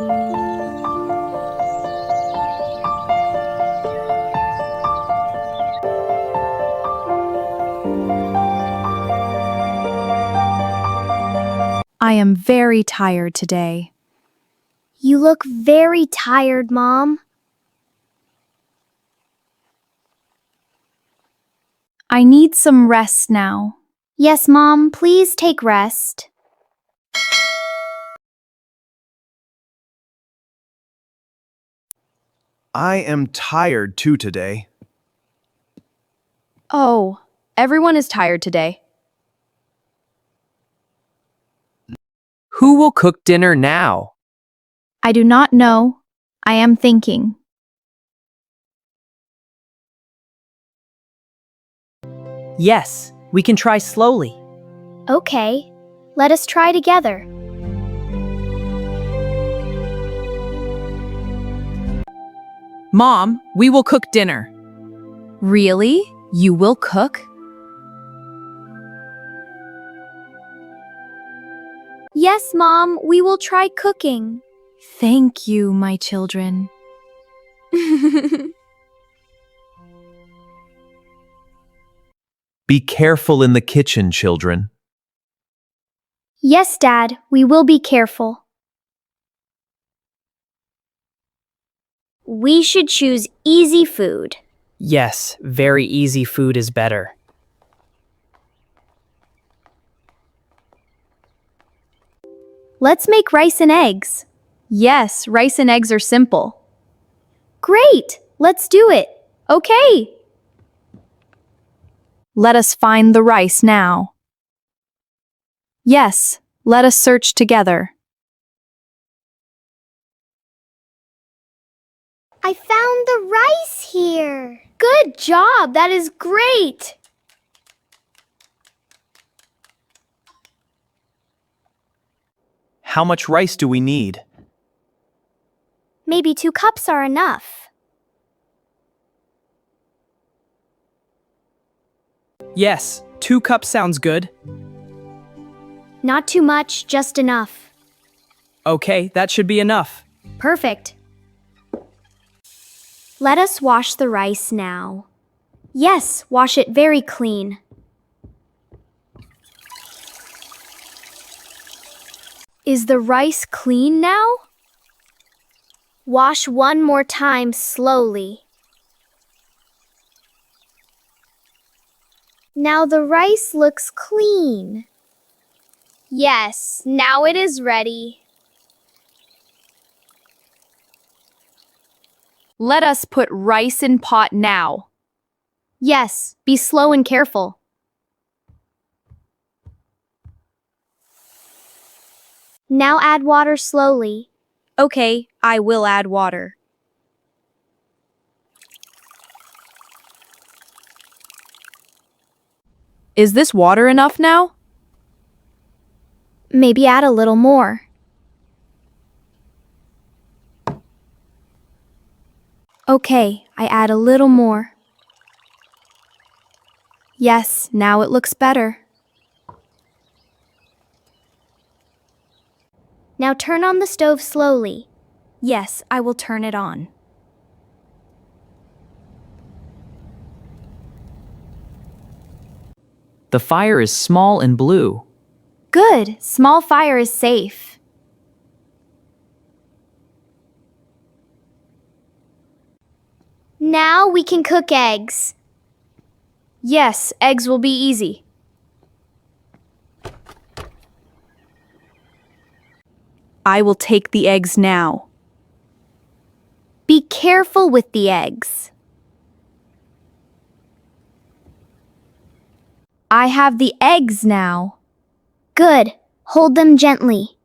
I am very tired today. You look very tired, Mom. I need some rest now. Yes, Mom, please take rest. I am tired too today. Oh, everyone is tired today. Who will cook dinner now? I do not know. I am thinking. Yes, we can try slowly. Okay, let us try together. Mom, we will cook dinner. Really? You will cook? Yes, Mom, we will try cooking. Thank you, my children. Be careful in the kitchen, children. Yes, Dad, we will be careful. We should choose easy food. Yes, very easy food is better. Let's make rice and eggs. Yes, rice and eggs are simple. Great! Let's do it. Okay. Let us find the rice now. Yes, let us search together. I found the rice here. Good job. That is great. How much rice do we need? Maybe 2 cups are enough. Yes, 2 cups sounds good. Not too much, just enough. Okay, that should be enough. Perfect. Let us wash the rice now. Yes, wash it very clean. Is the rice clean now? Wash one more time slowly. Now the rice looks clean. Yes, now it is ready. Let us put rice in pot now. Yes, be slow and careful. Now add water slowly. Okay, I will add water. Is this water enough now? Maybe add a little more. Okay, I add a little more. Yes, now it looks better. Now turn on the stove slowly. Yes, I will turn it on. The fire is small and blue. Good, small fire is safe. Now we can cook eggs. Yes, eggs will be easy. I will take the eggs now. Be careful with the eggs. I have the eggs now. Good. Hold them gently.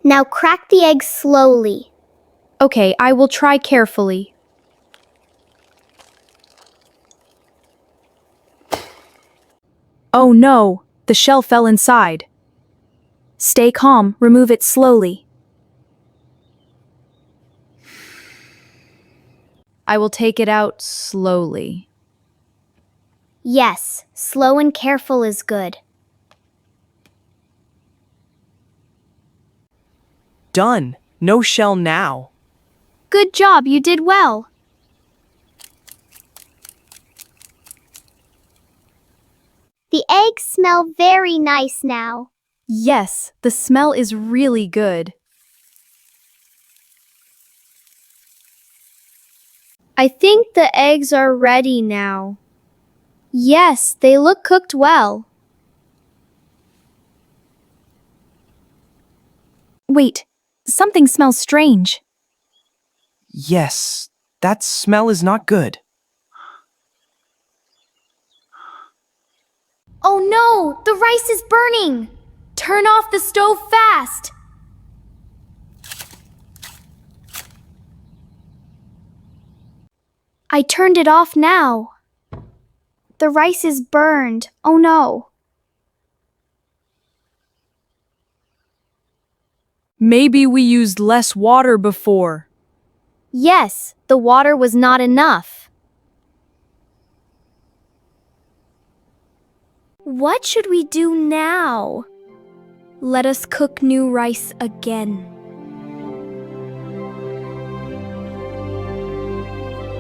Now crack the eggs slowly. Okay, I will try carefully. Oh no, the shell fell inside. Stay calm, remove it slowly. I will take it out slowly. Yes, slow and careful is good. Done. No shell now. Good job, you did well. The eggs smell very nice now. Yes, the smell is really good. I think the eggs are ready now. Yes, they look cooked well. Wait, something smells strange. Yes, that smell is not good. Oh no, the rice is burning! Turn off the stove fast! I turned it off now. The rice is burned. Oh no. Maybe we used less water before. Yes, the water was not enough. What should we do now? Let us cook new rice again.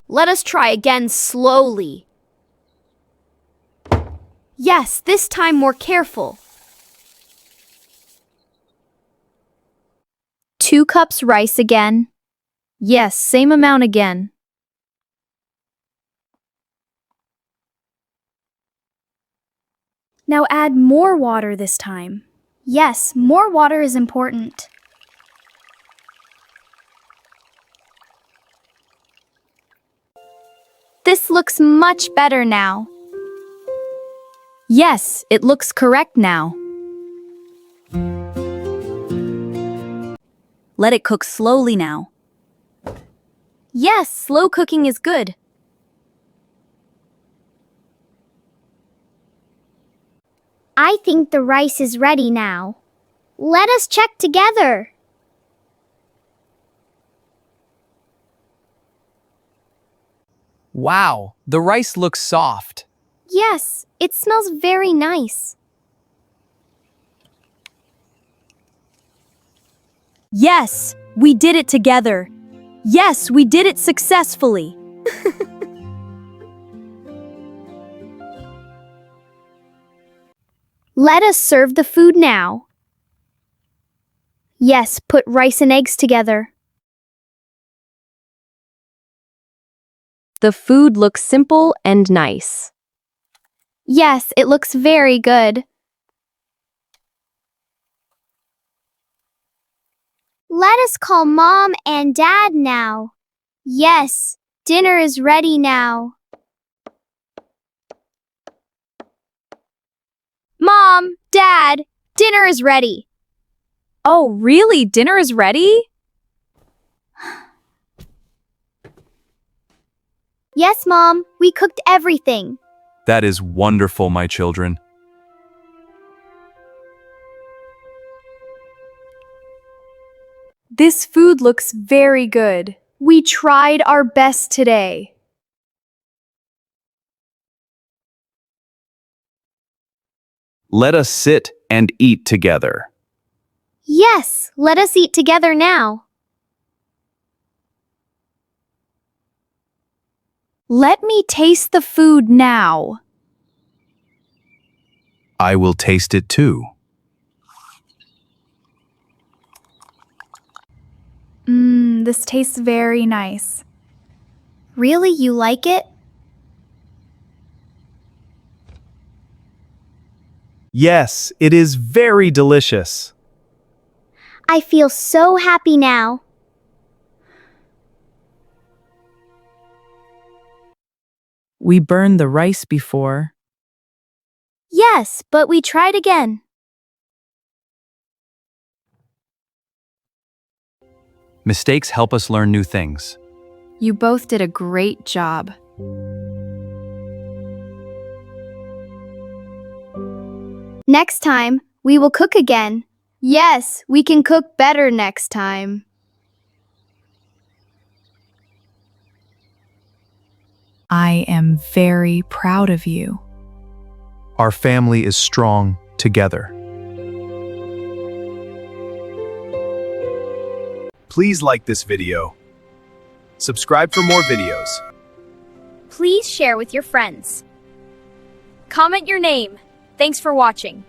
Let us try again slowly. Yes, this time more careful. 2 cups rice again. Yes, same amount again. Now add more water this time. Yes, more water is important. This looks much better now. Yes, it looks correct now. Let it cook slowly now. Yes, slow cooking is good. I think the rice is ready now. Let us check together. Wow, the rice looks soft. Yes, it smells very nice. Yes, we did it together. Yes, we did it successfully. Let us serve the food now. Yes, put rice and eggs together. The food looks simple and nice. Yes, it looks very good. Let us call Mom and Dad now. Yes, dinner is ready now. Mom, Dad, dinner is ready. Oh, really? Dinner is ready? Yes, Mom, we cooked everything. That is wonderful, my children. This food looks very good. We tried our best today. Let us sit and eat together. Yes, let us eat together now. Let me taste the food now. I will taste it too. This tastes very nice. Really, you like it? Yes, it is very delicious. I feel so happy now. We burned the rice before. Yes, but we tried again. Mistakes help us learn new things. You both did a great job. Next time, we will cook again. Yes, we can cook better next time. I am very proud of you. Our family is strong together. Please like this video. Subscribe for more videos. Please share with your friends. Comment your name. Thanks for watching.